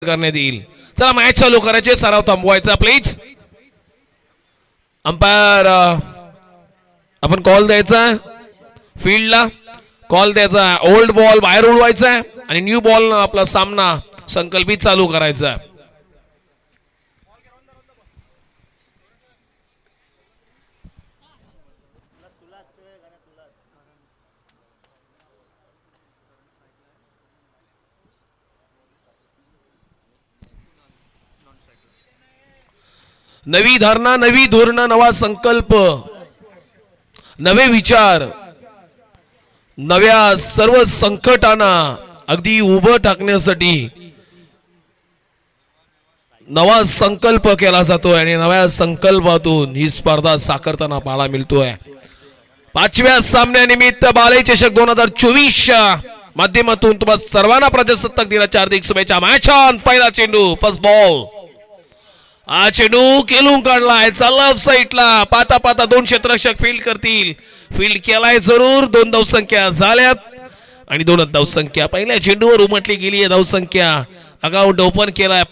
करण्यात येईल. चला मॅच चालू करायचे, सराव थांबवायचा प्लीज. अंपायर आपण कॉल द्यायचा फील्डला, कॉल द्यायचा. ओल्ड बॉल बाहेर उडवायचा आणि न्यू बॉल आपला सामना संकल्पित चालू करायचा. नवी धारणा, नवी धोरण, नवा संकल्प, नवे विचार, नव्या सर्व संकटांना अगदी उभं टाकण्यासाठी नवा संकल्प केला जातोय आणि नव्या संकल्पातून ही स्पर्धा साकारताना पाहायला मिळतोय. पाचव्या सामन्यानिमित्त बाले चषक 2024च्या माध्यमातून तुम्हा सर्वांना प्रजासत्ताक दिनाच्या हार्दिक शुभेच्छा. Match on. पहिला चेंडू, फर्स्ट बॉल. हा चेंडू केलून काढलाय, चालला साईडला. पाता पाता दोन क्षेत्ररक्षक फील्ड करतील. फील्ड केलाय जरूर. दोन धावसंख्या झाल्यात आणि दोन धावसंख्या पहिल्या चेंडूवर उमटली गेली आहे. धावसंख्या अकाउंट ओपन केलाय.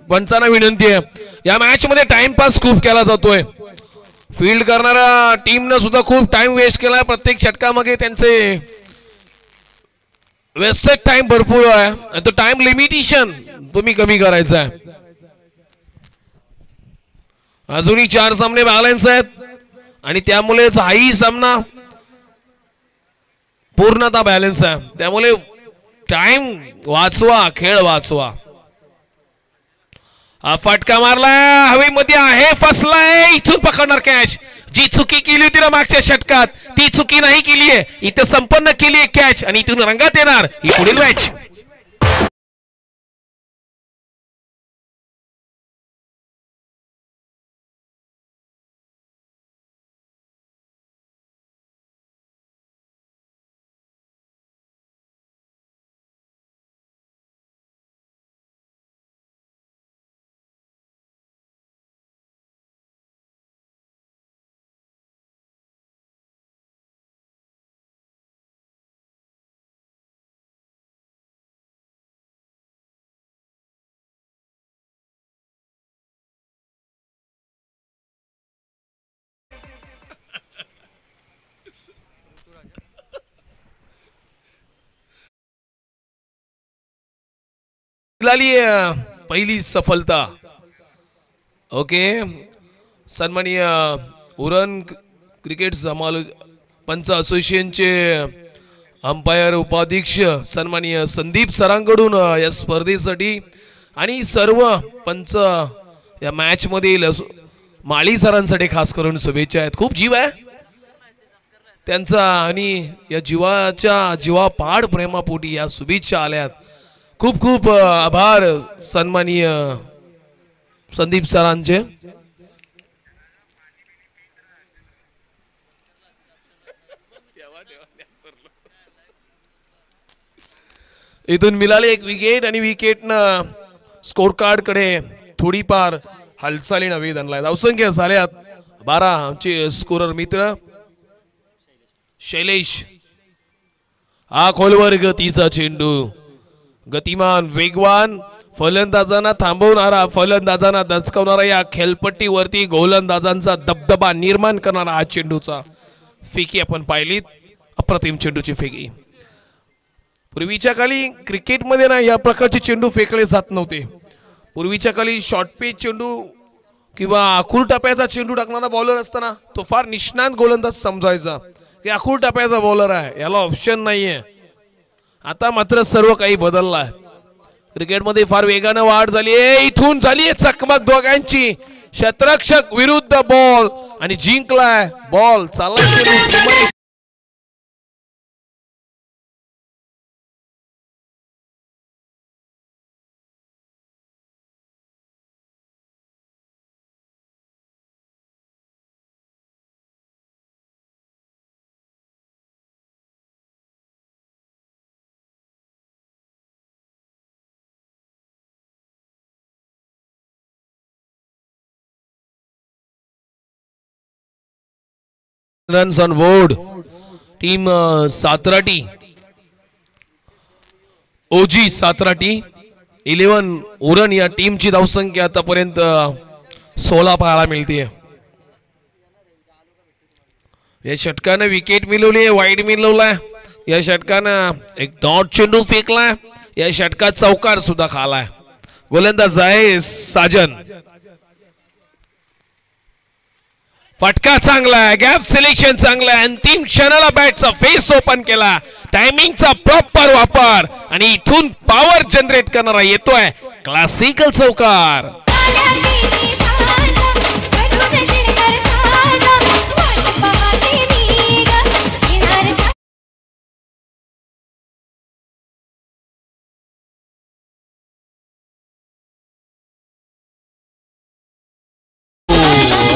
पंचांना विनंती आहे, या मॅच मध्ये टाइमपास खूप केला जातोय. फील्ड करणाऱ्या टीमनं सुद्धा खूप टाइम वेस्ट केलाय. प्रत्येक षटकामागे त्यांचे वेस्टेज टाइम भरपूर आहे. तो टाइम लिमिटेशन तुम्ही कमी करायचा आहे. अजूनही 4 सामने बॅलन्स आहेत आणि त्यामुळेच हाही सामना पूर्णतः बॅलन्स आहे. त्यामुळे टाइम वाचवा, खेळ वाचवा. फटका मारलाय, हवेमध्ये आहे, फसलाय. इथून पकडणार कॅच. जी चुकी केली होती ना मागच्या षटकात ती चुकी नाही केली आहे, इथं संपन्न केली आहे कॅच आणि इथून रंगात येणार ही पुढील मॅच. पहिली सफलता. ओके, सन्माननीय उरण क्रिकेट पंच असोसिएशनचे अंपायर उपाध्यक्ष सन्माननीय संदीप सरांकडून या स्पर्धेसाठी आणि सर्व पंच या मॅच मध्ये माळी सरांसाठी खास करून शुभेच्छा आहेत. खूप जीव आहे त्यांचा आणि या जीवापाड प्रेमापोटी या शुभेच्छा आल्यात. खूप खूप आभार सन्माननीय संदीप सरांचे. इथून मिळाले एक विकेट आणि विकेटनं स्कोर कार्ड कडे थोडीफार हालचाली नवेदनला धावसंख्या झाल्यात 12. आमचे स्कोरर मित्र शैलेश. हा खोलवर गतीचा चेंडू, गतिमान वेगवान फलंदाजांना थांबवणारा, फलंदाजांना दचकवणारा, या खेळपट्टीवरती गोलंदाजांचा दबदबा निर्माण करणारा हा चेंडूचा फेकी आपण पाहिलीत. अप्रतिम चेंडूची फेकी. पूर्वीच्या काळी क्रिकेटमध्ये ना या प्रकारचे चेंडू फेकले जात नव्हते. पूर्वीच्या काळी शॉर्ट पिच चेंडू किंवा आखूर टप्प्याचा चेंडू टाकणारा बॉलर असताना तो फार निष्णात गोलंदाज समजायचा की आखूर टप्प्याचा बॉलर आहे, याला ऑप्शन नाहीये. आता मात्र सर्व काही बदललं आहे. क्रिकेटमध्ये फार वेगानं वाढ झाली आहे. इथून झाली आहे चकमक दोघांची. क्षेत्ररक्षक विरुद्ध बॉल आणि जिंकलाय बॉल. चालला रन्स ऑन बोर्ड. टीम सातराटी, ओजी सातराटी 11 उरण या टीमची धावसंख्या आतापर्यंत 16 पाहायला मिळते. या षटकानं विकेट मिळवली, वाईड मिळवलाय. या षटकानं एक डॉट चेंडू फेकलाय. या षटकात चौकार सुद्धा खालाय. गोलंदाज आहे साजन. फटका चांगला आहे, गॅप सिलेक्शन चांगला आहे. अंतिम क्षणाला बॅटचा फेस ओपन केला, टायमिंगचा प्रॉपर वापर आणि इथून पॉवर जनरेट करणारा येतोय क्लासिकल चौकार.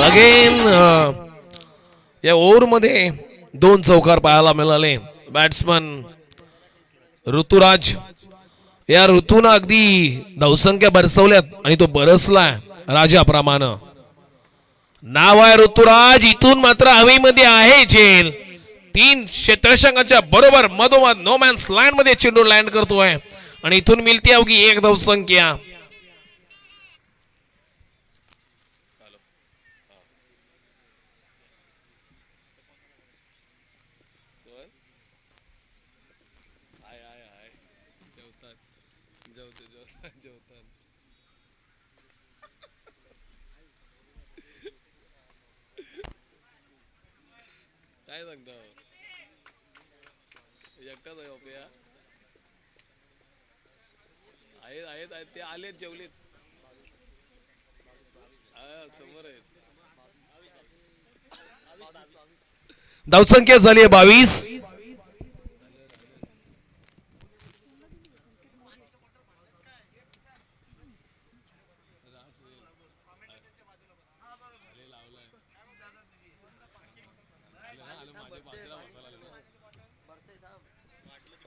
अगेन या ओव्हर मध्ये 2 चौकार पाहायला मिळाले. बॅट्समन ऋतुराज, या ऋतून अगदी धावसंख्या बरसवल्यात आणि तो बरसलाय राजाप्रमाणे. नाव आहे ऋतुराज. इथून मात्र हवेमध्ये आहे झेल. 3 क्षेत्ररक्षकांच्या बरोबर मधोमध नो मॅन्स लँड मध्ये चेंडू लँड करतोय आणि इथून मिळते अवघी 1 धावसंख्या. काय सांगतो एकटाच आहे ओपे आहेत आहेत आहेत ते आलेत जेवलेत समोर आहेत धावसंख्या झाली आहे 22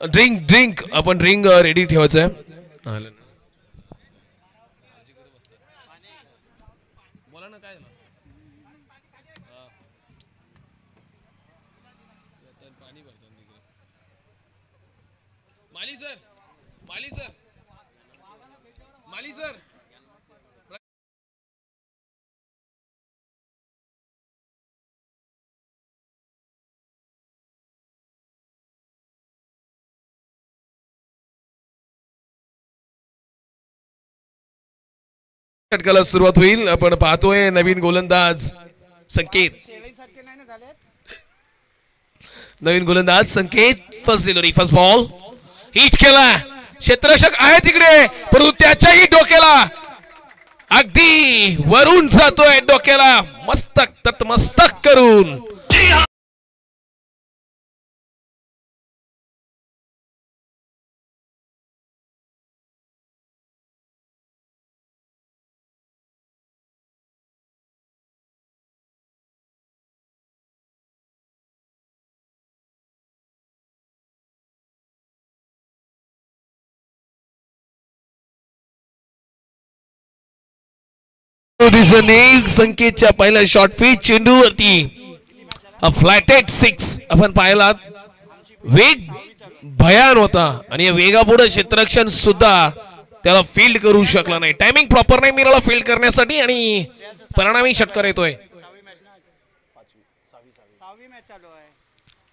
ड्रिंक आपण ड्रिंक रेडी ठेवायचं आहे बोला ना काय पाणी भरतो तिकडे Mali sir Mali sir Mali sir षटकाला सुरुवात होईल आपण पाहतोय नवीन गोलंदाज संकेत नवीन गोलंदाज Sanket first delivery first ball hit केला क्षेत्ररक्षक आहे तिकडे परंतु त्याच्याही डोक्याला अगदी वरून जातोय डोक्याला मस्तक तत्मस्तक करून संकेतच्या पहिल्या शॉर्ट पिच चेंडूवरती फ्लॅटेड 6 आपण पाहिला वेग भयान होता आणि या वेगापुढे क्षेत्ररक्षण सुद्धा त्याला फील्ड करू शकला नाही टायमिंग प्रॉपर नाही मिळाला फील्ड करण्यासाठी आणि परिणामी षटकार येतोय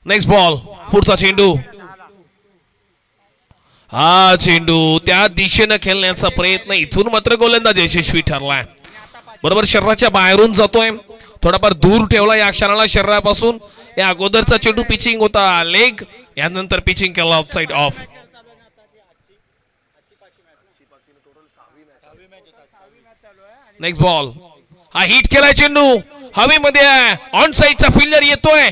नेक्स्ट बॉल पुढचा चेंडू हा चेंडू त्या दिशेने खेळण्याचा प्रयत्न इथून मात्र गोलंदाज यशस्वी ठरलाय बरोबर शरीराच्या बाहेरून जातोय थोडाफार दूर ठेवला या क्षणाला शरीरापासून या अगोदरचा चेंडू पिचिंग होता लेग यानंतर पिचिंग केला of side of next ball हा हिट केलाय चेंडू हवेमध्ये ऑन साइडचा फिल्डर येतोय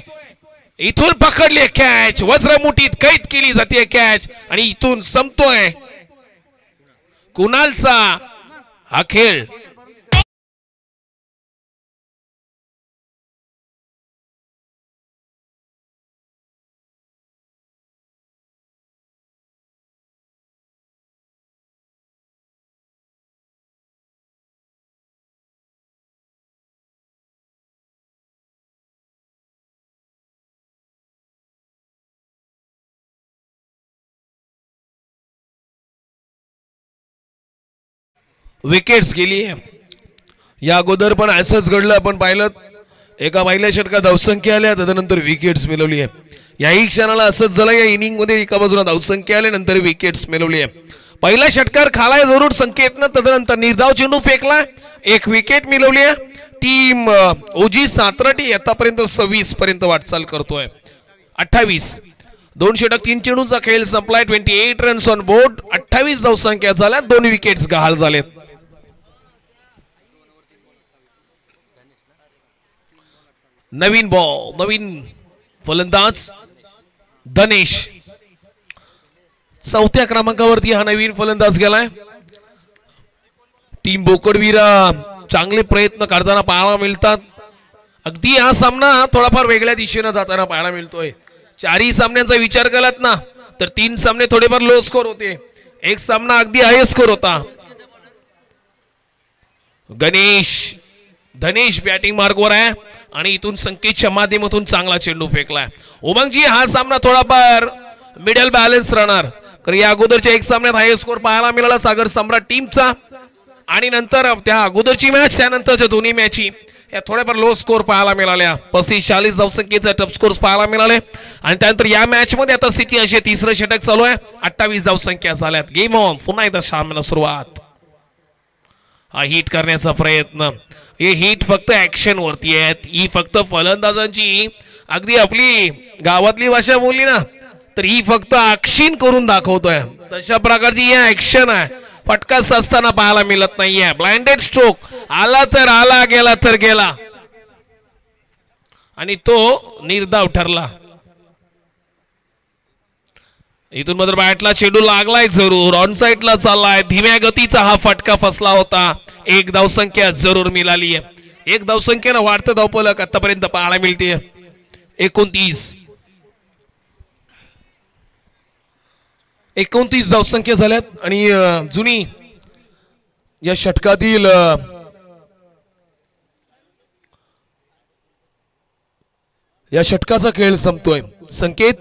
इथून पकडली कॅच वज्रमुठीत कैद केली जाते कॅच आणि इथून संपतोय कुणालचा हा खेळ विकेट्स गेली या अगोदर पण असंच घडलं आपण पाहिलं एका पहिल्या षटकात धावसंख्या आल्या त्यानंतर विकेट्स मिळवली आहे याही क्षणाला असंच झालं या इनिंग मध्ये एका बाजूला धावसंख्या आल्या नंतर विकेट्स मिळवली आहे पहिला षटकार खालाय जरूर संकेतनं त्यानंतर निर्धाव चेंडू फेकला एक विकेट मिळवली आहे टीम ओजी सातराटी आतापर्यंत 26 पर्यंत वाटचाल करतोय 28 2 षटक 3 चेंडूंचा खेळ संपलाय 28 रन्स ऑन बोर्ड 28 धावसंख्या झाल्या 2 विकेट्स गहाळ झालेत नवीन बॉल नवीन फलंदाज धनेश चौथ्या क्रमांकावरती हा नवीन फलंदाज गेलाय टीम बोकडवीरा चांगले प्रयत्न करताना पाहायला मिळतात अगदी हा सामना थोडाफार वेगळ्या दिशेने जाताना पाहायला मिळतोय चारही सामन्यांचा विचार केलात ना तर 3 सामने थोडेफार लो स्कोर होते एक सामना अगदी हाय स्कोर होता धनेश बॅटिंग मार्कवर आहे आणि इथून संकेतच्या माध्यमातून चांगला चेंडू फेकलाय उमंगजी हा सामना थोडाफार मिडल बॅलन्स राहणार कारण या अगोदरच्या एक सामन्यात हाय स्कोर पाहायला मिळाला सागर सम्राट टीमचा आणि नंतर त्या अगोदरची मॅच त्यानंतरच्या दोन्ही मॅची या थोड्याफार लो स्कोर पाहायला मिळाल्या. 35-40 धावसंख्येचा टफ स्कोर पाहायला मिळाले. आणि त्यानंतर या मॅच मध्ये आता स्थिती अशी तिसरं षटक चालू आहे. 28 धावसंख्या झाल्यात. Game on. पुन्हा एकदा सामना सुरुवात. हा हिट करण्याचा प्रयत्न. हे हिट फक्त ऍक्शन वरती आहेत. ही फक्त फलंदाजांची अगदी आपली गावातली भाषा बोलली ना तर ही फक्त ऍक्शन करून दाखवतोय. तशा प्रकारची ही ऍक्शन आहे. फटका असताना पाहायला मिळत नाहीये. ब्लाइंडेड स्ट्रोक आला तर आला, गेला तर गेला आणि तो निर्धाव ठरला. इथून मात्र बॅटला चेंडू लागलाय जरूर. ऑन साइडला चाललाय. धीम्या गतीचा हा फटका फसला होता. एक धावसंख्या जरूर मिळाली आहे. एक धावसंख्येनं वाढतं धावफलक आतापर्यंत पाहायला मिळते. 29 धावसंख्या झाल्यात आणि जुनी या षटकातील या षटकाचा खेळ संपतोय. संकेत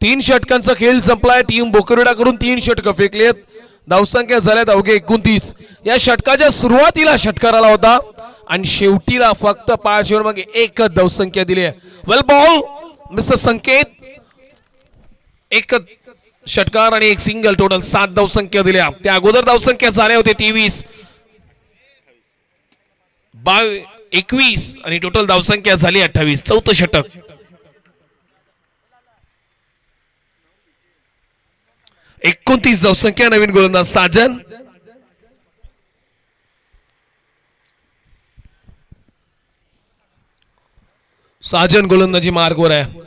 3 षटकांचा खेळ संपलाय. टीम बोकरवाडा करून 3 षटक फेकलेत. धावसंख्या झाल्यात अवघे 29. या षटकाच्या सुरुवातीला षटकार आला होता आणि शेवटीला फक्त 5 ओव्हर मध्ये 1 धावसंख्या दिली आहे. वेल बॉल मिस्टर संकेत. 1 षटकार आणि 1 सिंगल. टोटल 7 धावसंख्या दिल्या. त्या अगोदर धावसंख्या झाल्या होते 23, 21 आणि टोटल धावसंख्या झाली 28. चौथं षटक. एकोणतीस धावसंख्या. नवीन गोलंदाज साजन. साजन गोलंदाजी मार्गवर आहे.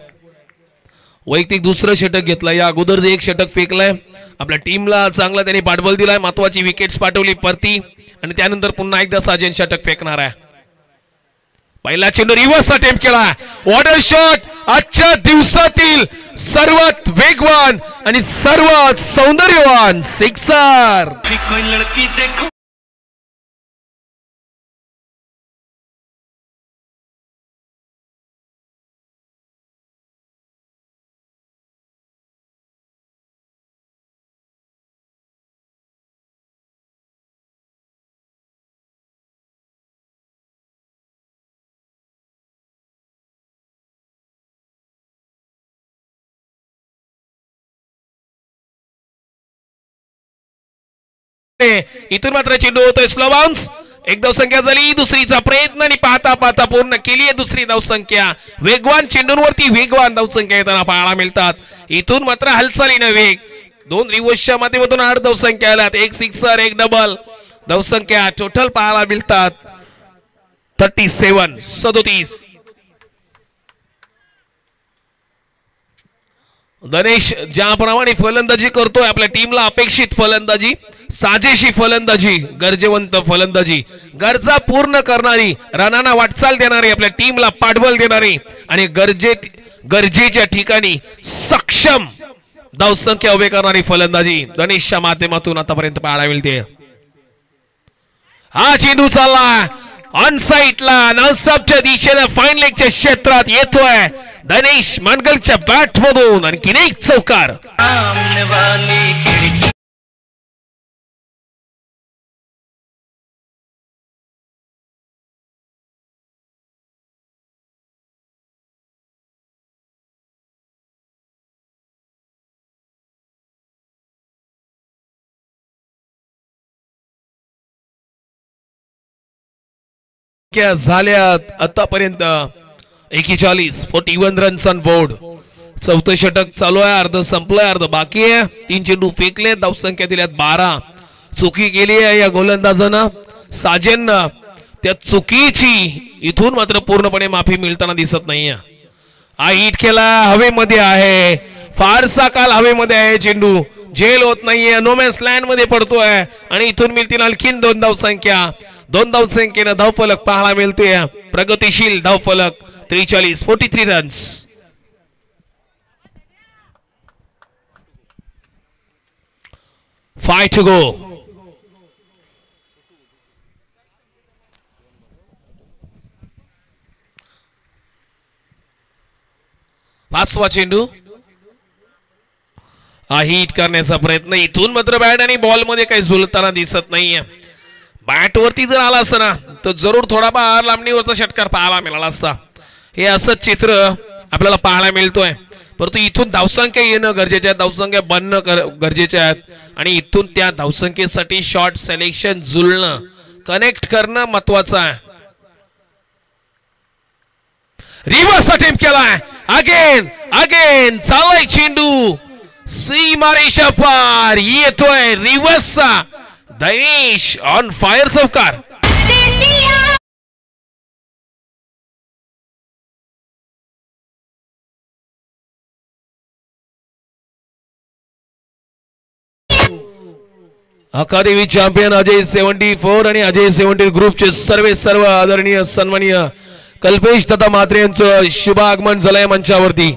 वैयक्तिक दुसरं षटक घेतलं. या अगोदर 1 षटक फेकलंय. आपल्या टीमला चांगला त्यांनी पाठबळ दिलाय. महत्वाची विकेट्स पाठवली परती आणि त्यानंतर पुन्हा एकदा साजन षटक फेकणार आहे. पहिला चेंडू रिव्हर्स अटेम्प्ट केला. What a shot. आजच्या दिवसातील सर्वात वेगवान आणि सर्वात सौंदर्यवान सिक्सर. इथून मात्र चेंडू होतोय स्लो बाउन्स. 1 धावसंख्या झाली. दुसरीचा प्रयत्न आणि पाहता पाहता पूर्ण केली आहे दुसरी धावसंख्या. वेगवान चेंडूंवरती वेगवान धावसंख्या येताना पाहायला मिळतात. इथून मात्र हालचालीने वेग. 2 रिव्हर्सच्या माध्यमातून 8 धावसंख्या आल्यात. 1 सिक्सर 1 डबल. धावसंख्या टोटल पाहायला मिळतात 37. गणेश ज्याप्रमाणे फलंदाजी करतोय आपल्या टीमला अपेक्षित फलंदाजी, साजेशी फलंदाजी, गरजेवंत फलंदाजी, गरजा पूर्ण करणारी, रनांना वाटचाल देणारी, आपल्या टीमला पाठबळ देणारी आणि गरजेच्या ठिकाणी सक्षम धावसंख्या उभे करणारी फलंदाजी गणेशच्या माध्यमातून आतापर्यंत पाहायला मिळते. हा चेंडू चालला ऑन साइडला नॉनस्टॉपच्या दिशेने फाईन लेगच्या क्षेत्रात येतोय. गणेश मानगलच्या बॅट मधून आणखीन एक चौकार. झाल्यात आतापर्यंत 41 रन्स ऑन बोर्ड. 4थं षटक चालू आहे. अर्ध संपलंय, अर्ध बाकी आहे. 3 चेंडू फेकले, धावसंख्या दिल्यात 12. चुकी केली आहे या गोलंदाजानं साजेनं. त्या चुकीची इथून मात्र पूर्णपणे माफी मिळताना दिसत नाहीये. हा हिट केला, हवेमध्ये आहे, फारसा काल हवेमध्ये आहे. चेंडू झेल होत नाहीये, नोमॅन्स लँड मध्ये पडतोय आणि इथून मिळतील आणखीन 2 धावसंख्या. 2 धावसंख्येनं धावफलक पाहायला मिळतोय. प्रगतिशील धावफलक 43 रन्स. Five to go. पाचवा चेंडू. हा हिट करण्याचा प्रयत्न. इथून मात्र बॅट आणि बॉल मध्ये काही झुलताना दिसत नाहीये. बॅट वरती जर आला असता ना तर जरूर थोडाफार लांबणीवरचा षटकार पाहायला मिळाला असता. हे असंच चित्र आपल्याला पाहायला मिळतोय. परंतु इथून धावसंख्या येणं गरजेचे आहे, धावसंख्या बनणं गरजेचे आहेत आणि इथून त्या धावसंख्येसाठी शॉट सिलेक्शन जुळणं कनेक्ट करणं महत्वाचं आहे. रिव्हर्स अटेम्प्ट केलाय. अगेन अगेन चाललाय चेंडू सीमारेषा पार येतोय रिव्हर्सचा. दनेश ऑन फायर चौकार. अकादेमी चॅम्पियन अजय 74 आणि अजय 70 ग्रुपचे सर्व आदरणीय सन्माननीय कल्पेश तथा म्हात्रे यांचं शुभ आगमन झालंय मंचावरती.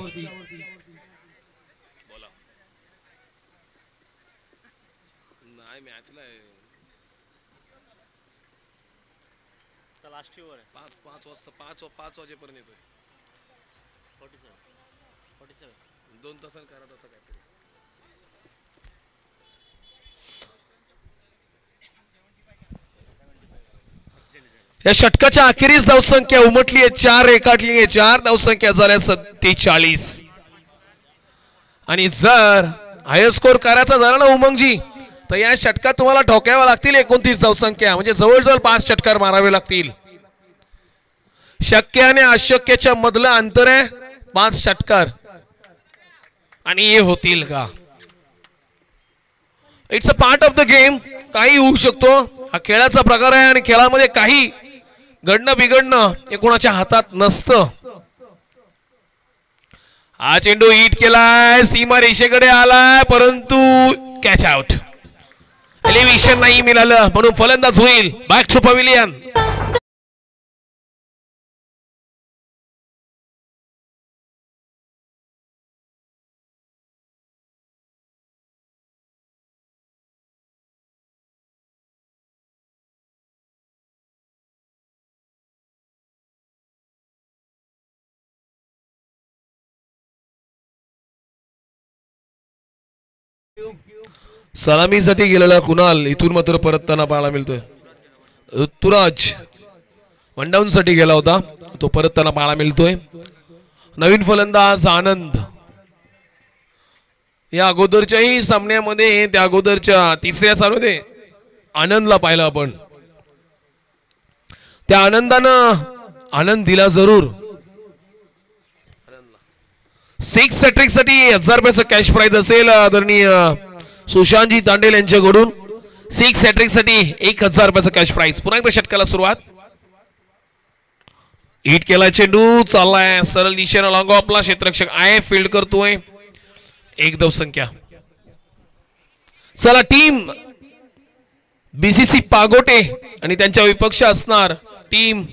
पाच वाजेपर्यंत येतोय. 2 तासांनी करत असं काहीतरी. या षटकाच्या अखेरीस धावसंख्या उमटली आहे 4 रेखाटली आहे. 4 धावसंख्या झाल्या 47 आणि जर हाय स्कोर करायचा झाला ना उमंगजी तर या षटकात तुम्हाला ठोकाव्या लागतील 29 धावसंख्या. म्हणजे जवळजवळ 5 षटकार मारावे लागतील. शक्य आणि अशक्यच्या मधलं अंतर आहे 5 षटकार आणि हे होतील का? It's a part of the game. काही होऊ शकतो. हा खेळाचा प्रकार आहे आणि खेळामध्ये काही घडणं बिघडणं हे कोणाच्या हातात नसतं. हा चेंडू हिट केलाय सीमा रेषेकडे आलाय परंतु कॅच आउट. एलिव्हेशन नाही मिळालं म्हणून फलंदाज होईल. Back to pavilion. सलामीसाठी गेलेला कुणाल इथून मात्र परतताना पाहायला मिळतोय. ऋतुराज वन डाऊन साठी गेला होता तो परतताना पाहायला मिळतोय. नवीन फलंदाज आनंद. या अगोदरच्याही सामन्यामध्ये त्या अगोदरच्या तिसऱ्या सामन्यामध्ये आनंदला पाहिलं आपण. त्या आनंदानं आनंद दिला जरूर. 6 हॅट्रिक साठी 1000 रुपयाचं कॅश प्राइज असेल आदरणीय सुशांतजी तांडेल यांच्याकडून. 6 हॅट्रिक साठी 1000 रुपयाचं कॅश प्राइज. पुन्हा एकदा षटकाला सुरुवात. हिट केला चेंडू चाललाय सरळ दिशेनं लॉंग ऑफला. क्षेत्ररक्षक आय फील्ड करतोय. 1 धावसंख्या. चला टीम बीसीसी पागोटे आणि त्यांच्या विपक्ष असणार टीम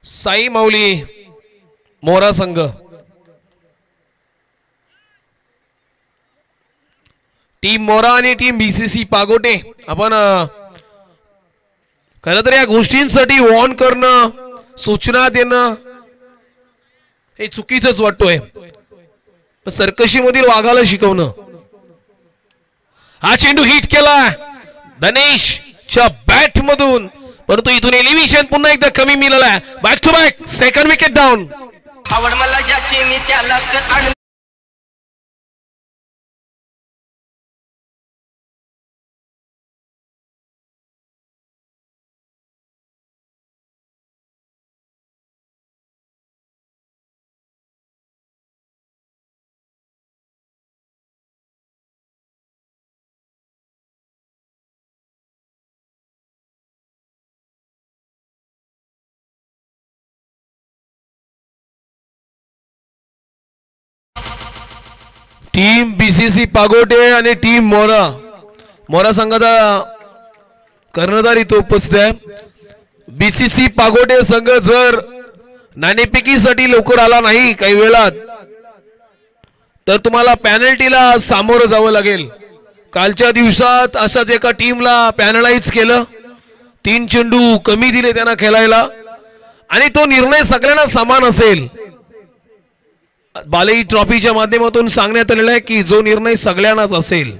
साई माऊली मोरा संघ. टीम मोरा आणि टीम बीसीसी पागोटे. आपण खरं तर या गोष्टींसाठी वॉर्न करणं सूचना देणं हे चुकीचंच वाटतोय. सर्कशी मधील वाघाला शिकवणं. हा चेंडू हिट केला धनेशच्या बॅट मधून परंतु इथून एलिव्हेशन पुन्हा एकदा कमी मिळाला. Back to back second wicket down. आवड मला ज्याची मी त्यालाच टीम बीसीसी पागोटे आणि टीम मोरा. मोरा संघाचा कर्णधार इथं उपस्थित आहे. बीसीसी पागोटे संघ जर नाणेफेकीसाठी लवकर आला नाही काही वेळात तर तुम्हाला पॅनल्टीला सामोरं जावं लागेल. कालच्या दिवसात असाच एका टीमला पॅनलाइज केलं. 3 चेंडू कमी दिले त्यांना खेळायला आणि तो निर्णय सगळ्यांना समान असेल. बालेई ट्रॉफीच्या माध्यमातून सांगण्यात आलेलं आहे की जो निर्णय सगळ्यांनाच असेल.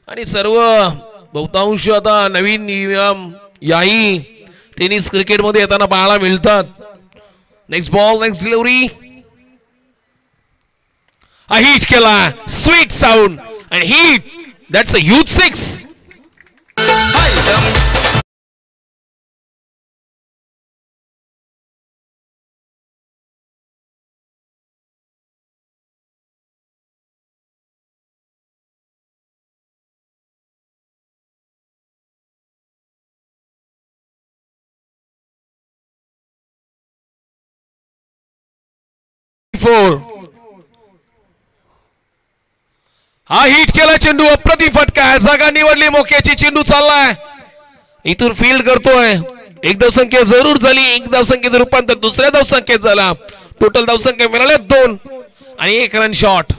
आणि सर्व बहुतांश आता नवीन नियम याही टेनिस क्रिकेट मध्ये येताना पाहायला मिळतात. Next ball, next delivery. हा हिट केला, sweet sound and hit. That's a huge six. हा हिट केला चेंडू, अप्रतिम फटका. जागा निवडली मोक्याची, चेंडू चाललाय इथून फील्ड करतोय. एक धावसंख्या जरूर झाली, एक धावसंख्येचं रूपांतर दुसऱ्या धावसंख्येत झाला. टोटल धावसंख्या मिळाल्या 2 आणि 1 रन शॉट.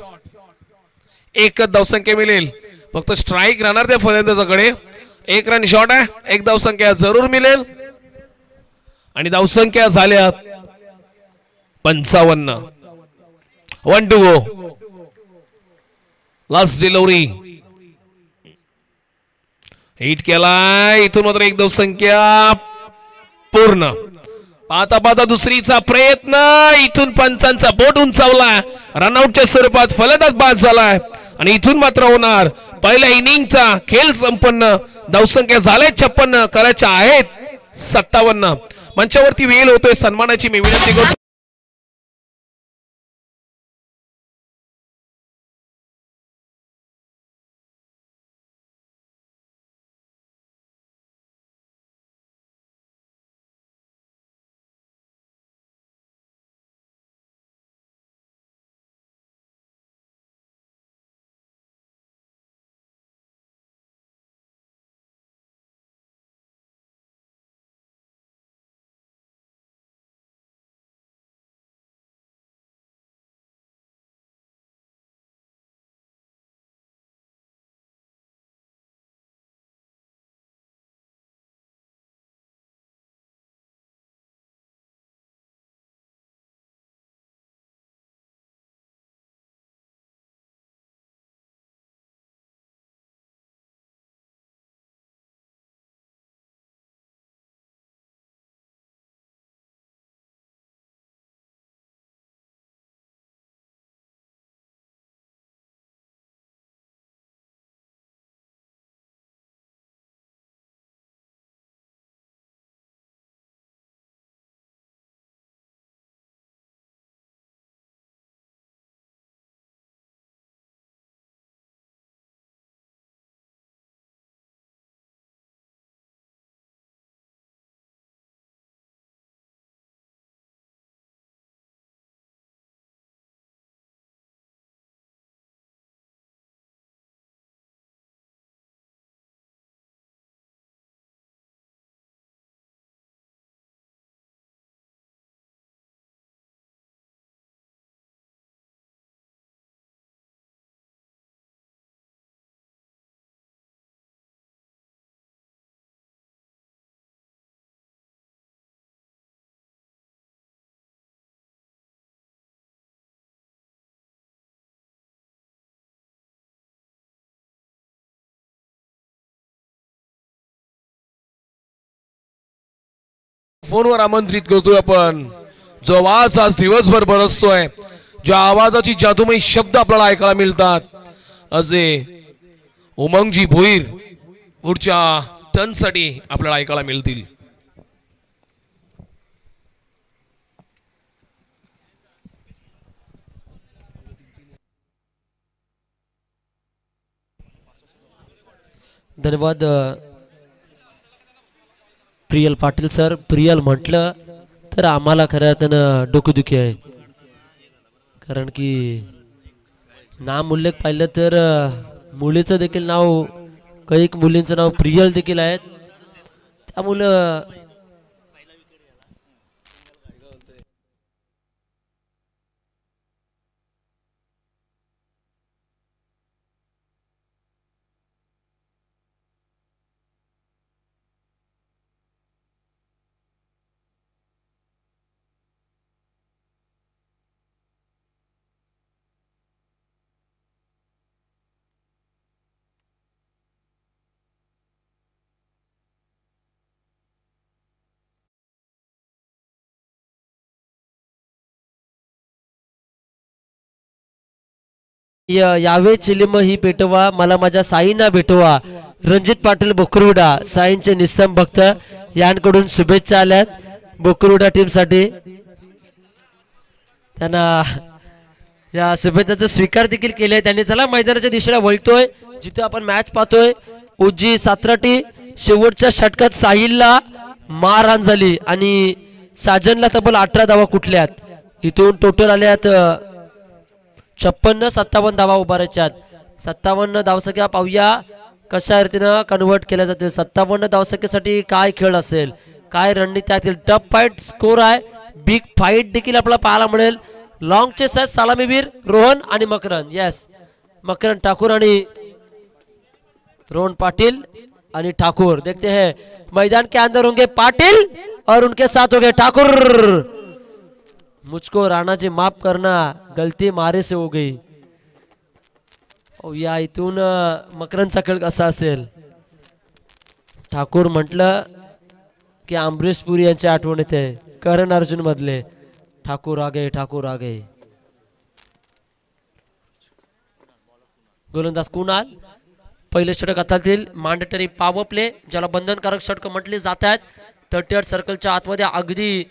एकच धावसंख्या मिळेल, फक्त स्ट्राईक राहणार त्या फलंदाजाकडे. 1 रन शॉट आहे, एक धावसंख्या जरूर मिळेल आणि धावसंख्या झाल्या 55. 1 to go. Last delivery. Hit केला, इथून मात्र एक धावसंख्या पूर्ण. पाहता पाहता दुसरीचा प्रयत्न, इथून पंचांचा बोट उंचावला. रनआउटच्या स्वरूपात फलंदाज बाद झालाय आणि इथून मात्र होणार पहिल्या इनिंगचा खेळ संपन्न. धावसंख्या झाल्या 56, करायच्या आहेत 57. मंचावरती वेळ होतोय सन्मानाची मी विनंती करतो. फोनवर आमंत्रित करतोय आपण. जो आवाज आज दिवसभर बरसतोय, ज्या आवाजाची जादूमय शब्द आपल्याला ऐकायला मिळतात, असे उमंगजी भोईर पुढच्या टर्नसाठी आपल्याला ऐकायला मिळतील. धन्यवाद प्रियल पाटील सर. प्रियल म्हटलं तर आम्हाला खऱ्या अर्थानं डोकेदुखी आहे, कारण की नाम उल्लेख पाहिलं तर मुलीचं देखील नाव, काही मुलींचं नाव प्रियल देखील आहेत. त्यामुळं यावे चिलिम ही पेटवा मला माझ्या साईंना भेटवा. रणजित पाटील बोकरुडा साईंचे निस्सम भक्त यांकडून शुभेच्छा आल्यात बोकरुडा टीम साठी. त्यांना या शुभेच्छाचा स्वीकार देखील केले त्यांनी. चला मैदानाच्या दिशेला वळतोय जिथे आपण मॅच पाहतोय. उज्जी सात्राटी शेवटच्या षटकात साहिलला मारहाण झाली आणि साजनला तब्बल 18 धावा कुठल्यात. इथून टोटल आल्यात 56-57 धावा उभारायच्यात. 57 धावसंख्या पाहूया कशा रीतीनं कन्वर्ट केल्या जातील. 57 धावसंख्येसाठी काय खेळ असेल, काय रणनीती असतील. टफ फाईट स्कोर आहे, बिग फाईट देखील आपल्याला पाहायला मिळेल. लॉन्ग चेस आहे सलामीवीर रोहन आणि मकरन. येस मकरन ठाकूर आणि रोहन पाटिल आणि ठाकुर. देखते हैं मैदान के अंदर होंगे पाटिल और उनके साथ होंगे ठाकुर. मुझको राणा जी माफ करना गलती मारे से हो गई. या इथून मकरनचा खेळ कसा असेल. ठाकूर म्हटलं की अमरीश पुरी यांची आठवण येते. करण अर्जुन मधले ठाकूर आ गए, ठाकूर आ गए. गोलंदाज कुणाल पहिले षटक हातातील मॅन्डेटरी पॉवर प्ले ज्याला बंधनकारक षटक म्हटले जात आहेत. 38 सर्कलच्या आतमध्ये अगदी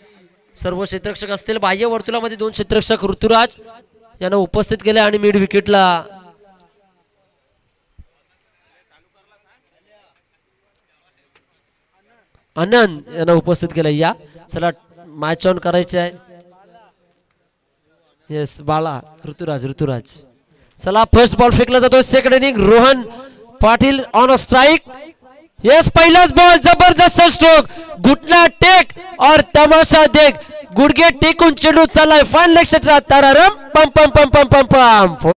सर्व क्षेत्ररक्षक असतील. बाह्य वर्तुळामध्ये 2 क्षेत्ररक्षक ऋतुराज यांना उपस्थित केले आणि मिड विकेटला आनंद यांना उपस्थित केलं. या चला मॅच ऑन करायचे आहे. येस बाळा ऋतुराज. चला फर्स्ट बॉल फेकला जातो. Second inning Rohan Patil on a strike. Yes पहिलाच बॉल जबरदस्त स्ट्रोक घुटना टेक और तमाशा देख. गुडघे टेकून चेंडू चाललाय फाईन लेग क्षेत्रात. तारारम पम पम पम पम पम पम.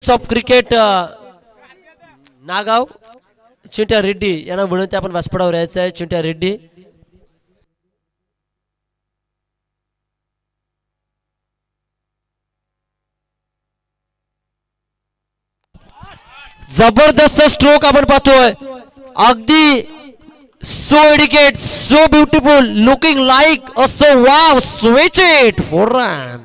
ऑफ क्रिकेट नागाव चिंट्या रेड्डी यांना विनंती आपण व्यासपीठावर यायचं आहे. चिंट्या रेड्डी जबरदस्त स्ट्रोक आपण पाहतोय. अगदी so delicate so beautiful looking like असं wow switch it for run.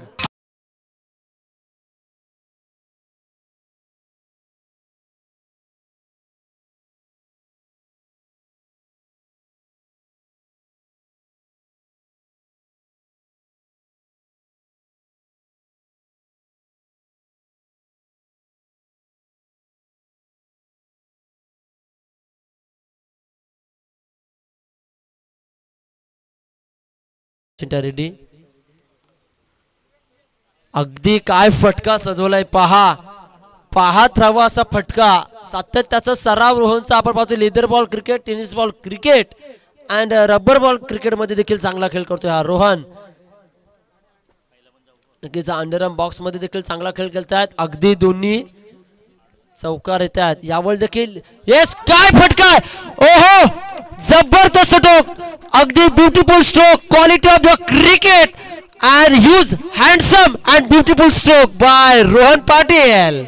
Chintya Reddy अगदी काय फटका सजवलाय पहा. पाहत राहावा असा फटका. सातत्याचा सराव रोहनचा आपण पाहतो. Leather ball cricket, tennis ball cricket and rubber ball cricket मध्ये देखील चांगला खेळ करतोय हा रोहन. नक्कीच अंडरआर्म बॉक्स मध्ये देखील चांगला खेळ खेळतायत. अगदी दोन्ही चौकार येतात यावर देखील. येस काय फटका. ओहो जबरदस्त स्ट्रोक. अगदी beautiful stroke. Quality of the cricket and huge handsome and beautiful stroke by Rohan Patil.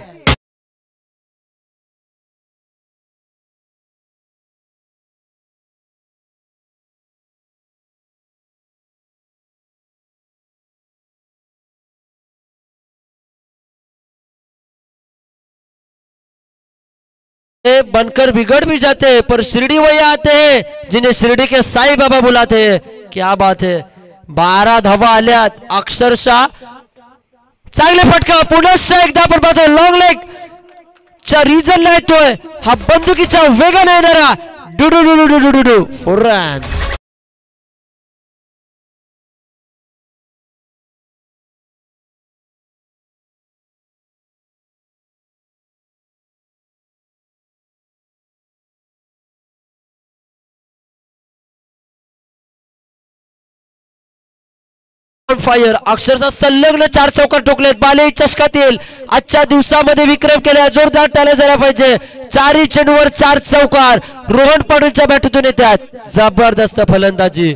बनकर बिगड़ भी जाते हैं पर शिरडी वही आते हैं जिन्हें शिरडी के साई बाबा बुलाते हैं. क्या बात है. 12 धावा आल्यात अक्षरशः. चांगले फटका. पुन्हा एकदा आपण पाहतोय लॉंग लेग च्या रिजनला येतोय हा बंदुकीच्या वेगाने येणारा Dudu Dudu Dudu Dudu four run. Fire अक्षरशः संलग्न 4 चौकार ठोकलेत. बाले चषकात येईल आजच्या दिवसामध्ये विक्रम केला. जोरदार टाळ्या झाल्या पाहिजे. 4 चेंडूवर 4 चौकार रोहन पाटीलच्या बॅटूतून येतात. जबरदस्त फलंदाजी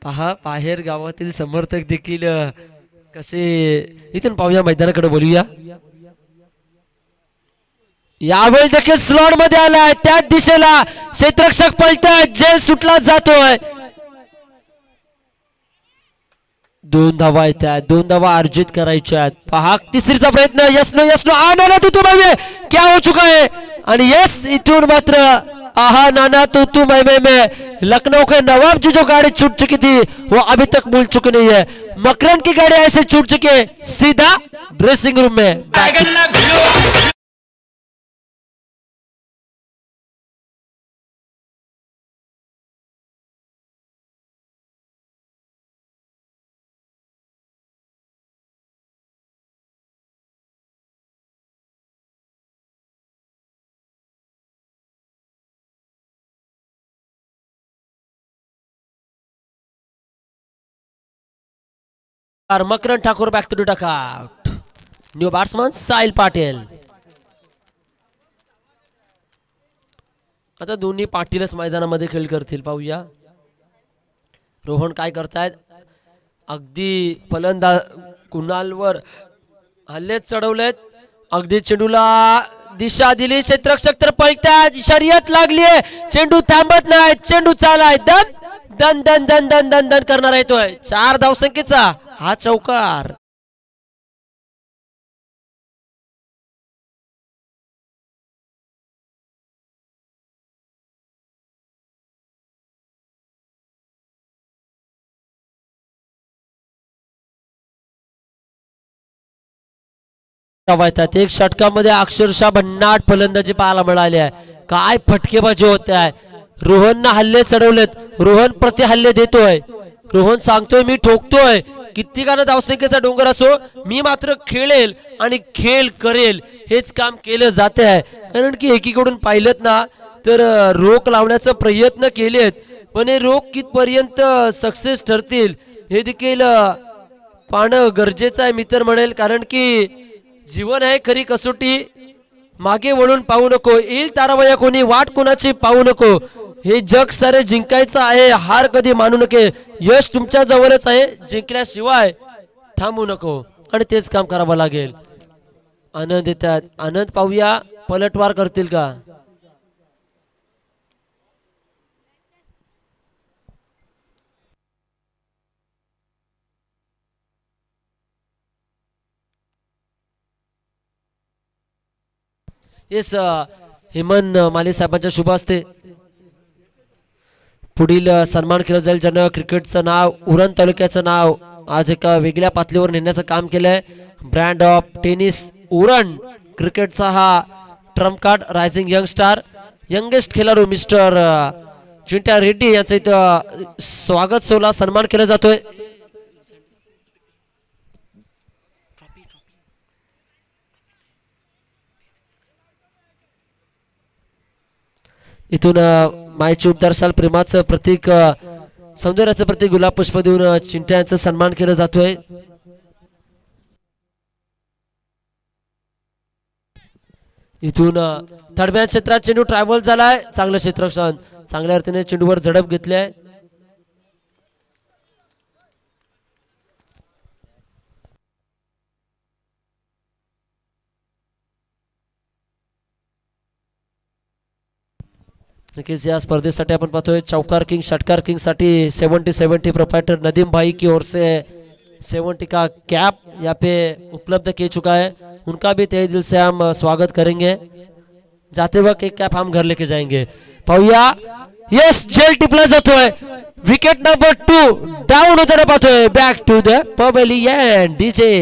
पहा बाहेर गावातील समर्थक देखील कसे इथून पाहूया मैदानाकडे बोलूया यावेळी देखील स्लॉट मध्ये आलाय त्याच दिशेला क्षेत्ररक्षक पळतोय जेल सुटला जातोय 2 धावा येतात 2 धावा अर्जित करायच्या पहा तिसरीचा प्रयत्न यस आना तू क्या हो चुका है आणि यस इथून मात्र आहा नाना तू मैं लखनऊ के नवाब जी जो गाड़ी छूट चुकी थी वो अभी तक भूल चुकी नहीं है मकरन की गाड़ी ऐसे छूट चुकी है सीधा ड्रेसिंग रूम में Makarand Thakur back to duck out new batsman Sahil Patil आता दोन्ही पाटीलच मैदानामध्ये खेळ करतील पाहूया रोहन काय करतायत अगदी फलंदाज कुणालवर हल्ले चढवलेत अगदी चेंडूला दिशा दिली क्षेत्ररक्षक तर पळतात शर्यत लागली चेंडू थांबत नाही चेंडू चालाय दन दन दन दन दन दन दन करणार येतोय 4 धावसंख्येचा हा चौकार एक षटकामध्ये अक्षरशः भन्नाट फलंदाजी पाहायला मिळाली आहे काय फटकेबाजी होते आहे रोहनना हल्ले चढवलेत रोहन प्रति हल्ले देतोय रोहन सांगतोय मी ठोकतोय कित्येकानं धावसंख्येचा डोंगर असो मी मात्र खेळेल आणि खेळ करेल हेच काम केलं जाते आहे कारण की एकीकडून पाहिलं ना तर रोख लावण्याचा प्रयत्न केलेत पण हे रोख कितपर्यंत सक्सेस ठरतील हे देखील पाहणं गरजेचं आहे मी तर म्हणेल कारण की जीवन आहे खरी कसोटी मागे वळून पाहू नको येईल तारावया कोणी वाट कोणाची पाहू नको हे जग सारे जिंकायचं आहे हार कधी मानू नये यश तुमच्या जवळच आहे जिंकल्याशिवाय थांबू नको आणि तेच काम करावं लागेल आनंद येतात आनंद पाहूया पलटवार करतील का येस हेमंत माली साहेबांच्या शुभ असते पुढील सन्मान केला जाईल ज्यानं क्रिकेटचं नाव उरण तालुक्याचं नाव आज एका वेगळ्या पातळीवर नेण्याचं काम केलंय ब्रँड ऑफ टेनिस उरण क्रिकेटचा हा Trump card rising young star youngest खेळाडू मिस्टर चिंट्या रेड्डी यांचं इथं स्वागत सोहळा सन्मान केला जातोय इथून मायची उपदर्शाल प्रेमाचं प्रतीक सौंदर्याचं प्रतीक गुलाब पुष्प देऊन चिंट्या यांचा सन्मान केला जातोय इथून थर्ड क्षेत्रात चेंडू ट्रॅव्हल झालाय चांगलं क्षेत्ररक्षण चांगल्या अर्थाने चेंडूवर झडप घेतली नक्कीच या स्पर्धेसाठी आपण पाहतोय चौकार किंग षटकार किंग साठी 70-70 प्रोप्राइटर नदीम भाई की ओर से 70 का कैप यहाँ पे उपलब्ध किया चुका है उनका भी तहे दिल से हम स्वागत करेंगे जाते वक्त एक कैप हम घर लेके जाएंगे पाहूया यस जेल टिपला जातोय विकेट नंबर 2 डाऊन होताना पाहतोय back to the pavilion DJ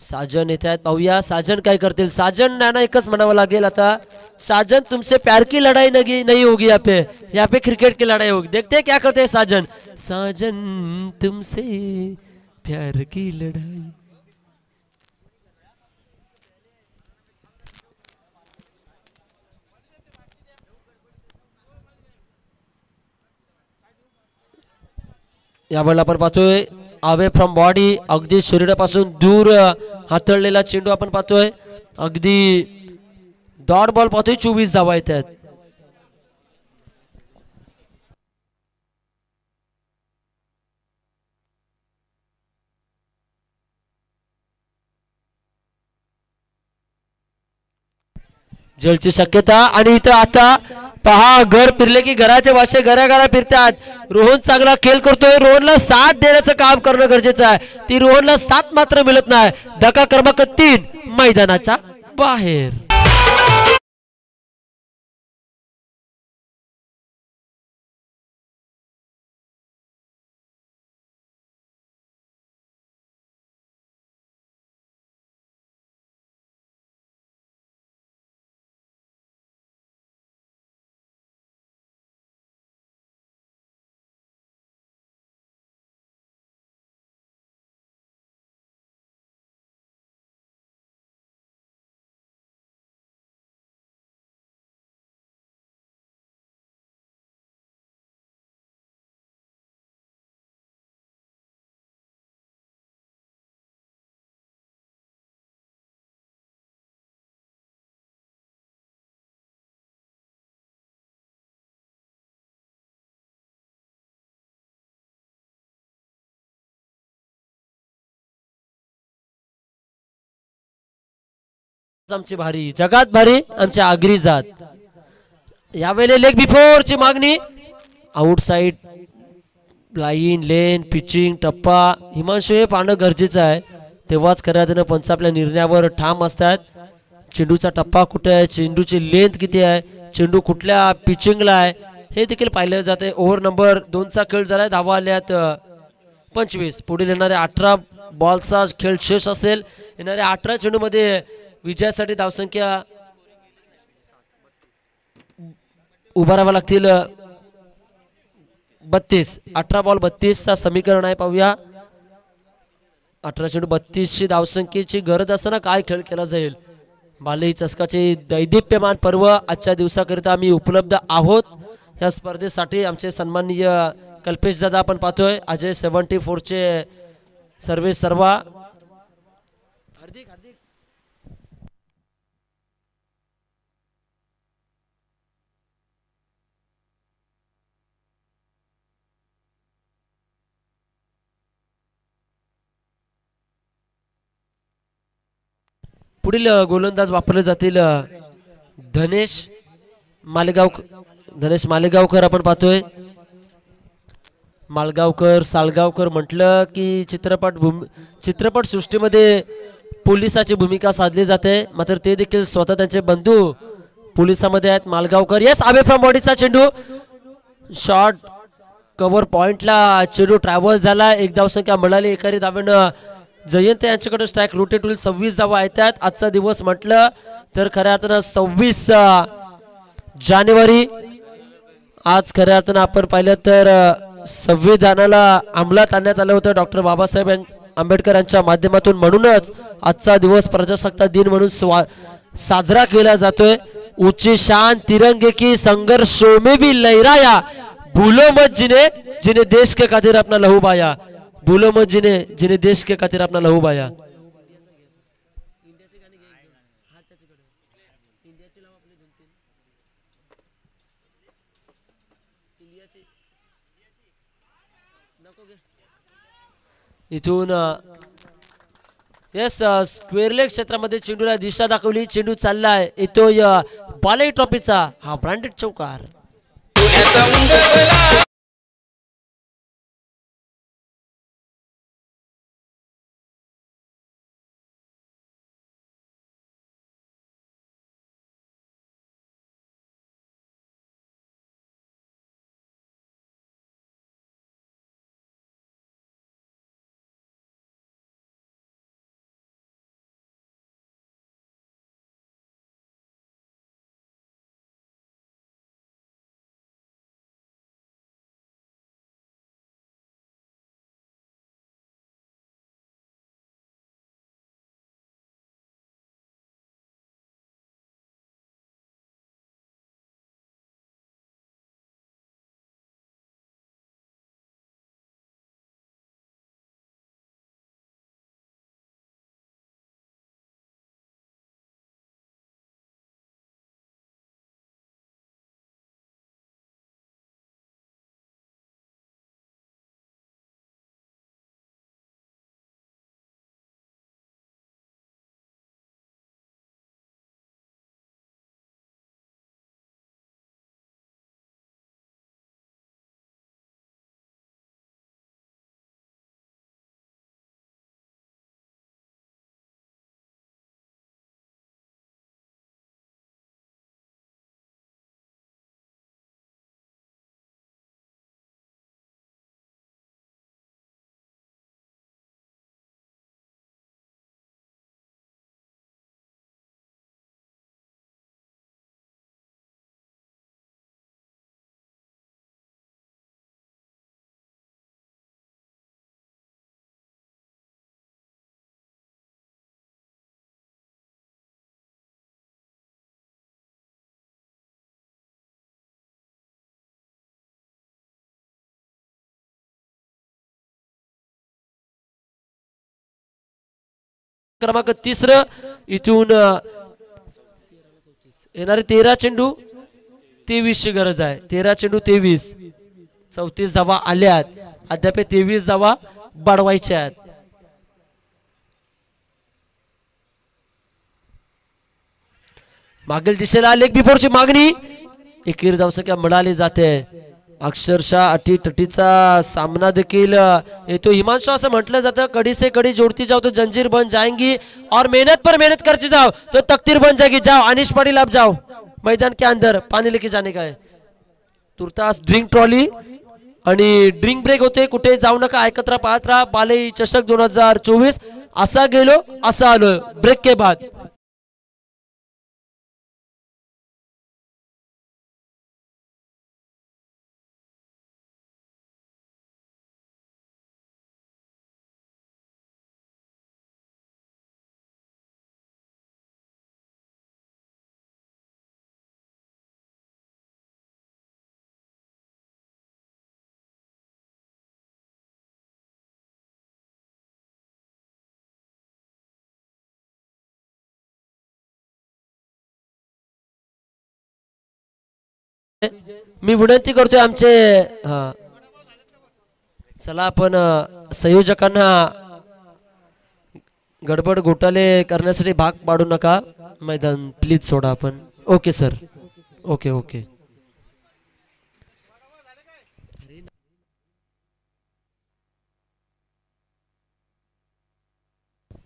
Sajan येत आहेत, पाहूया साजन काय करतील. साजन नाना एकच म्हणावं लागेल आता, साजन तुमसे प्यार की लड़ाई नहीं होगी यहाँ पे क्रिकेट की लड़ाई होगी. देखते हैं क्या करते हैं साजन. साजन तुमसे प्यार की लड़ाई. यावेळेला आपण पाहतोय अवे फ्रॉम बॉडी, अगदी शरीरापासून दूर हातळलेला चेंडू आपण पाहतोय. अगदी डॉट बॉल पाहतोय, 24 धावा येत आहेत. जलची शक्यता आणि इथं आता पहा घर फिरले की घराचे वाशे घरा फिरतात. रोहन चांगला खेळ करतोय, रोहनला साथ देण्याचं काम करणं गरजेचं आहे. ती रोहनला साथ मात्र मिळत नाही. धक्का क्रमांक 3 मैदानाच्या बाहेर. आमची भारी जगात भारी आमची आगरी जात. यावेळेला लेग बिफोरची मागणी, आउटसाइड लाईन लेन पिचिंग टप्पा हिमांशु हे पाहणं गरजेचं आहे. तेव्हाच खऱ्या अर्थानं पंच आपल्या निर्णयावर ठाम असतात. चेंडूचा टप्पा कुठे आहे, चेंडूची लेंथ किती आहे, चेंडू कुठल्या पिचिंगला आहे हे देखील पाहिलं जाते. ओव्हर नंबर 2चा खेळ झालाय, धावा आल्यात 25. पुढील येणाऱ्या 18 बॉलचा खेळ शेष असेल. येणाऱ्या 18 चेंडूमध्ये विजयासाठी धावसंख्या उभा राहावं लागतील 32. 18 बॉल 32 चा समीकरण आहे. पाहूया 18 चेंडू 32 ची धावसंख्येची गरज असताना काय खेळ केला जाईल. बालेई चषकाचे दैदिप्यमान पर्व आजच्या दिवसाकरिता आम्ही उपलब्ध आहोत. या स्पर्धेसाठी आमचे सन्माननीय कल्पेश दादा आपण पाहतोय, अजय 74 चे सर्वे सर्वा. हार्दिक पुढील गोलंदाज वापरले जातील धनेश मालेगावकर आपण पाहतोय. मालगावकर सालगावकर म्हटलं की चित्रपट सृष्टीमध्ये पोलिसाची भूमिका साधली जाते, मात्र ते देखील स्वतः त्यांचे बंधू पोलिसामध्ये आहेत. मालगावकर येस अवे फ्रॉम बॉडीचा चेंडू शॉर्ट कव्हर पॉइंटला चेंडू ट्रॅव्हल झाला. एक धावसंख्या मिळाली. एकाही धावेनं जयंत यांच्याकडे स्ट्राईक रोटेट होईल. 26 धावा येतात. आजचा दिवस म्हटलं तर खऱ्या अर्थानं 26 जानेवारी. आज खऱ्या अर्थानं आपण पाहिलं तर संविधानाला अंमलात आणण्यात आलं होतं डॉक्टर बाबासाहेब आंबेडकर यांच्या माध्यमातून. म्हणूनच आजचा दिवस प्रजासत्ताक दिन म्हणून साजरा केला जातोय. ऊंची शान तिरंगे की संघर्षों में भी लहराया, भूलो मत जिन्हें देश के खातिर अपना लहू बहाया. भूलो मत जिन्हें देश के खातिर अपना लहू बहाया. इथून येस स्क्वेअर लेग क्षेत्रामध्ये चेंडूला दिशा दाखवली. चेंडू चाललाय येतोय बालेई ट्रॉफीचा हा ब्रँडेड चौकार. क्रमांक 3 इथून येणारे 13 चेंडू 23 ची गरज आहे. 13 चेंडू 23, 34 धावा आल्यात. अद्याप 23 धावा बडवायच्या आहेत. मागील दिशेला लेग बिफोरची मागणी, एकेरी धावसंख्या मिळाली जाते. अक्षरशः अटीतटीचा सामना देखील येतो. हिमांशु असं म्हटलं जातं, कड़ी से कड़ी जोड़ती जाओ तो जंजीर बन जाएंगी और मेहनत पर मेहनत करते जाओ तो तकदीर बन जाएगी. जाओ अनिश पाटिल, आप जाओ मैदान के अंदर, पानी लेके जाने का है. तुर्तास ड्रिंक ट्रॉली आणि ड्रिंक ब्रेक होते. कुठे जाऊ नका, ऐकत राहा, पाहत राहा. बाले चषक 2024 असा गेलो असा आलो. ब्रेक के बाद मी विनंती करतोय आमचे चला आपण संयोजकांना गडबड घोटाळे करण्यासाठी भाग पाडू नका. मैदान प्लीज सोडा आपण. Okay sir, okay okay.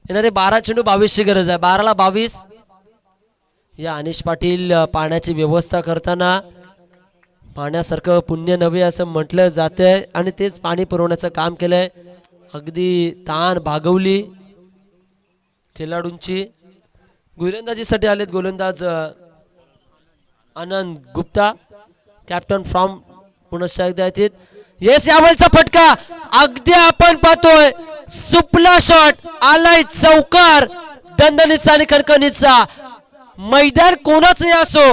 येणारे 12 चेंडू 22 ची गरज आहे. 12 ला 22. या अनिश पाटील पाण्याची व्यवस्था करताना पाण्यासारखं पुण्य नव्हे असं म्हटलं जातंय आणि तेच पाणी पुरवण्याचं काम केलंय. अगदी ताण भागवली खेळाडूंची. गोलंदाजीसाठी आलेत गोलंदाज आनंद गुप्ता, कॅप्टन फ्रॉम पुनश्च एकदा येतील. येस, यावलचा फटका अगदी आपण पाहतोय. सुपला शॉट आलाय, चौकार दणदणीचा आणि खणखणीचा. मैदान कोणाचंही असो,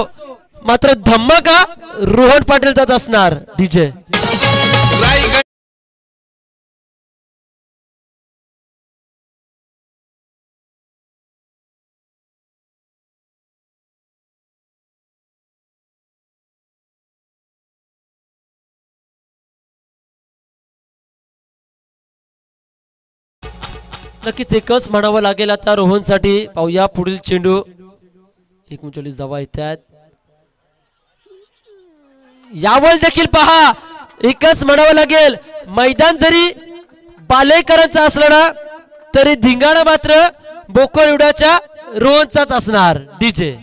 मात्र धम्मका रोहन पाटीलचाच असणार. डीजे नक्कीच एकच म्हणावं लागेल आता रोहनसाठी. पाहूया पुढील चेंडू. 39 धावा येतात. यावल देखील पहा, एकच म्हणावं लागेल. मैदान जरी बालेकरांचा असला ना तरी धिंगाणा मात्र बोकरवाड्याच्या रोहनचाच असणार. डीजे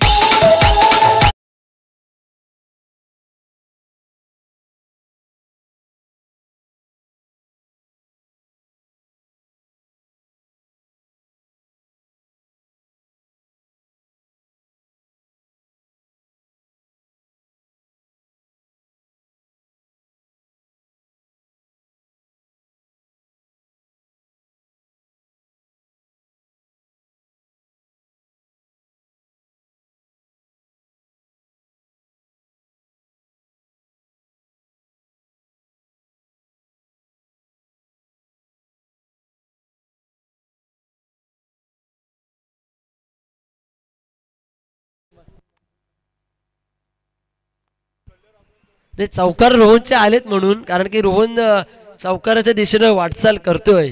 ते चौकार रोहनचे आलेत म्हणून, कारण की रोहन चौकाराच्या दिशेने वाटचाल करतोय.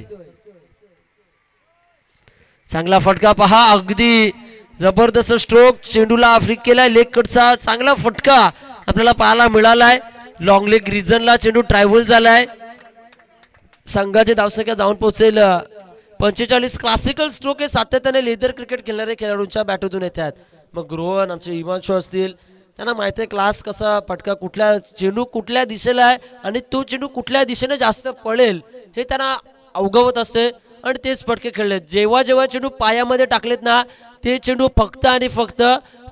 चांगला फटका पहा, अगदी जबरदस्त स्ट्रोक. चेंडूला आफ्रिकेला लेग कटचा चांगला फटका आपल्याला पाहायला मिळालाय. लॉंग लेग रिजनला चेंडू ट्रॅव्हल झालाय. संघाची धावसंख्या जाऊन पोहोचेल 45. क्लासिकल स्ट्रोक हे सातत्याने लेदर क्रिकेट खेळणारे खेळाडूंच्या बॅटूतून येतात. मग रोहन, आमचे हिमांशु असतील, त्यांना माहिती आहे क्लास कसा फटका, कुठल्या चेंडू कुठल्या दिशेला आहे आणि तो चेंडू कुठल्या दिशेने जास्त पळेल हे त्यांना अवगत असते आणि तेच फटके खेळले. जेव्हा जेव्हा चेंडू पायामध्ये टाकलेत ना ते चेंडू फक्त आणि फक्त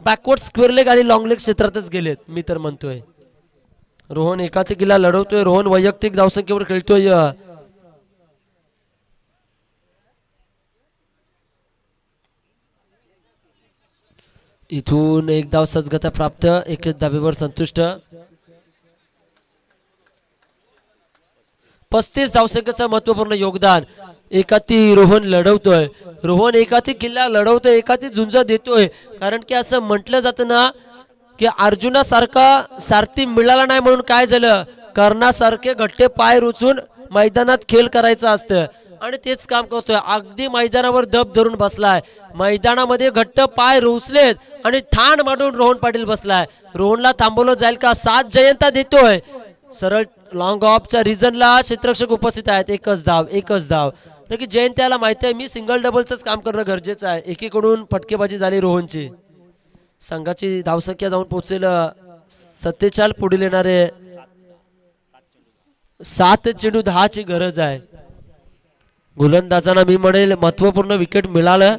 बॅकवर्ड स्क्वेअर लेग आणि लॉंग लेग क्षेत्रातच गेलेत. मी तर म्हणतोय रोहन एकाचकीला लढवतोय. रोहन वैयक्तिक धावसंख्येवर खेळतोय. इथून एक धाव सजगता प्राप्त, एकच धावेवर संतुष्ट. 35 धावसंख्येचं महत्वपूर्ण योगदान. एकाती रोहन लढवतोय, रोहन एकाती किल्ला लढवतोय, एकाती झुंज देतोय. कारण की असं म्हटलं जातं ना की अर्जुनासारखा सारथी मिळाला नाही म्हणून काय झालं, कर्णासारखे घट्टे पाय रुचून मैदानात खेळ करायचं असतं आणि तेच काम करतोय. अगदी मैदानावर दब धरून बसलाय, मैदानामध्ये घट्ट पाय रुचलेत आणि ठाण मांडून रोहन पाटील बसलाय. रोहनला थांबवलं जाईल का, 7 जयंता देतोय. सरळ लॉंग ऑफच्या रिजनला क्षेत्ररक्षक उपस्थित आहेत. एकच धाव. की जयंत्याला माहिती आहे मी सिंगल डबलच काम करणं गरजेचं आहे. एकीकडून फटकेबाजी झाली रोहनची, संघाची धावसंख्या जाऊन पोहोचेल 47. पुढील येणारे 7 चेंडू 10 ची गरज आहे. गोलंदाजांना मी म्हणेल महत्वपूर्ण विकेट मिळालं.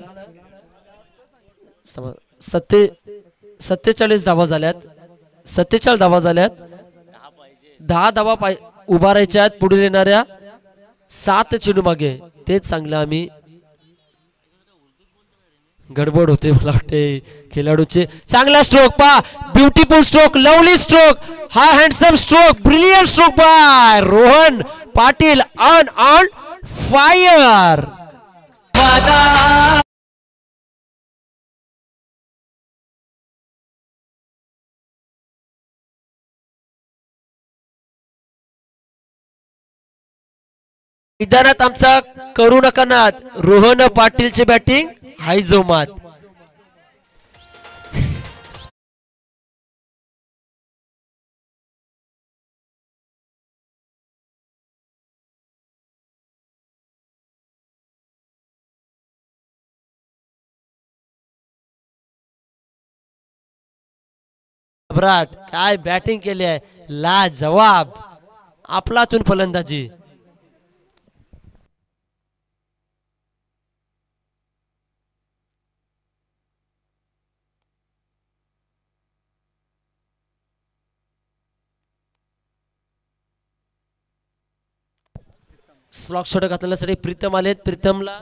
47 धावा झाल्यात, 47 धावा झाल्यात. 10 धावा उभारायच्या आहेत पुढील येणाऱ्या 7 चेंडू मागे. तेच सांगलं आम्ही, गडबड होते मला वाटते खेळाडूचे. चांगला स्ट्रोक पा, ब्युटिफुल स्ट्रोक, लवली स्ट्रोक, हा handsome stroke, brilliant stroke by Rohan Patil. On fire. मैदानात आमचा करू नका नाद, रोहन पाटीलची बॅटिंग हाय जोमात. सम्राट काय बॅटिंग केली आहे, ला जवाब. आपलातून फलंदाजी. स्लॉक शॉट घातल्यासाठी प्रीतम आलेत. प्रीतमला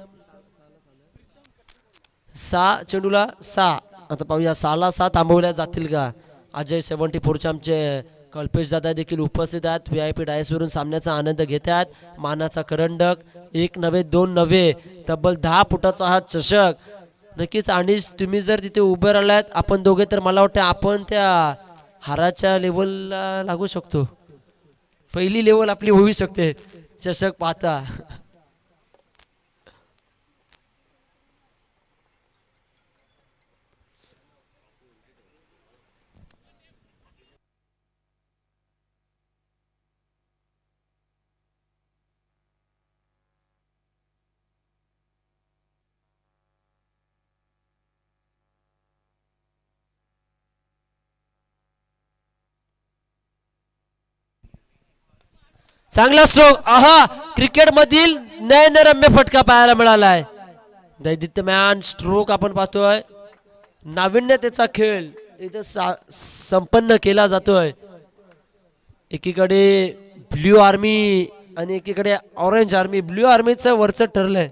6 चेंडूला 6. आता पाहूया 6ला 6 थांबवल्या जातील का. अजय 74चे आमचे कल्पेश दादा देखील उपस्थित आहेत. VIP डायस वरून सामन्याचा आनंद घेतात. मानाचा करंडक, 1 नव्हे 2 नव्हे तब्बल 10 फुटाचा हा चषक. नक्कीच. आणि तुम्ही जर तिथे उभे राहिलात आपण दोघे तर मला वाटतं आपण त्या हाराच्या लेवलला लागू शकतो. पहिली लेवल आपली होऊ शकते चषक पाहता. चांगला स्ट्रोक. आहा, क्रिकेट मधील नयनरम्य फटका पाहायला मिळालाय. दैदित्यमान स्ट्रोक आपण पाहतोय. नाविन्यतेचा खेळ इथे संपन्न केला जातोय. एकीकडे ब्ल्यू आर्मी आणि एकीकडे ऑरेंज आर्मी. ब्ल्यू आर्मीचं वरचं ठरलंय.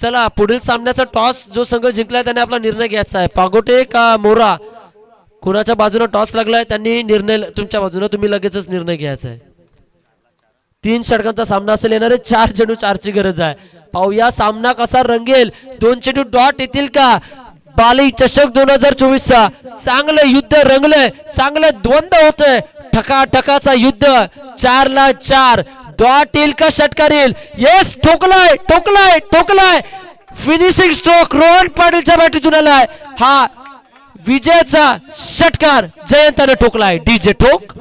चला पुढील सामन्याचा टॉस जो संघ जिंकलाय त्याने आपला निर्णय घ्यायचा आहे. पागोटे का मोरा, कुणाच्या बाजूने टॉस लागलाय त्यांनी निर्णय, तुमच्या बाजूने तुम्ही लगेचच निर्णय घ्यायचा आहे. 3 षटकांचा सामना असेल. येणारे 4 चेंडू 4 ची गरज आहे. पाहूया सामना कसा रंगेल. 2 चेंडू डॉट येतील का. बाली चषक 2024 चा चांगलं युद्ध रंगलंय, चांगलं द्वंद्व होतंय. ठकाठकाचा युद्ध. 4ला 4 डॉट येईल का षटकार येईल. येस, ठोकलाय ठोकलाय ठोकलाय. फिनिशिंग स्ट्रोक रोहन पाटीलच्या बॅटीतून आलाय. हा विजयाचा षटकार जयंताने ठोकलाय. DJ ठोक.